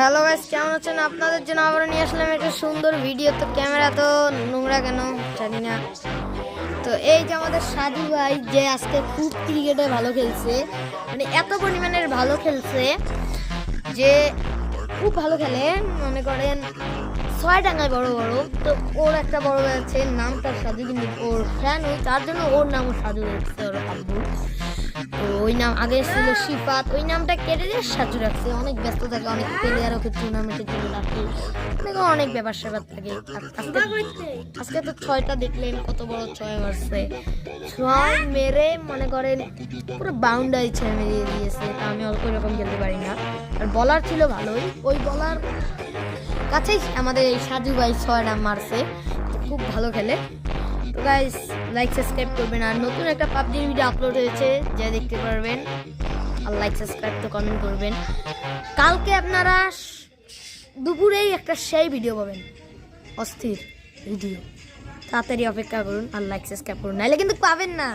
Hello guys, কেমন আছেন? আপনাদের জন্য আবার নিয়ে আসলাম একটা সুন্দর ভিডিও। তো ক্যামেরা তো নোংরা কেন জানি না। তো এই যে আমাদের সাজু ভাই যে আজকে খুব ক্রিকেটে ভালো খেলছে, মানে এত পরিমাণের ভালো খেলছে যে খুব ভালো খেলে, মনে করেন 6 ডাঙ্গায় বড় বড়। তো ওর একটা বড় ভাই আছে, নামটা সাজু, কিন্তু ওর ফ্যান ওই, তার জন্য ওর নামও সাজু রাখছে ওর আব্বু। তো ওই নাম আগে ছিল শিফাত, ওই নামটা কেটে দিয়ে সাজু রাখছে। অনেক ব্যস্ত থাকে, অনেক প্লেয়ার ওকে টুর্নামেন্টের জন্য ডাকে, অনেক ব্যাপার স্যাপার থাকে। আজকে তো 6টা দেখলেন, কত বড় 6 মারছে। 6 মেরে মনে করেন পুরো বাউন্ডারি ছেড়ে মেরিয়ে দিয়েছে। তা আমি ওই রকম খেলতে পারি না। আর বলার ছিল ভালোই, ওই বলার কাছেই আমাদের এই সাজু ভাই 6টা মারছে। তো খুব ভালো খেলে। তো গাইস, লাইক সাবস্ক্রাইব করবেন। আর নতুন একটা পাবজির ভিডিও আপলোড হয়েছে, যা দেখতে পারবেন। আর লাইক সাবস্ক্রাইব তো কমেন্ট করবেন। কালকে আপনারা দুপুরেই একটা সেই ভিডিও পাবেন, অস্থির ভিডিও। তাড়াতাড়ি অপেক্ষা করুন আর লাইক সাবস্ক্রাইব করুন, নাহলে কিন্তু পাবেন না।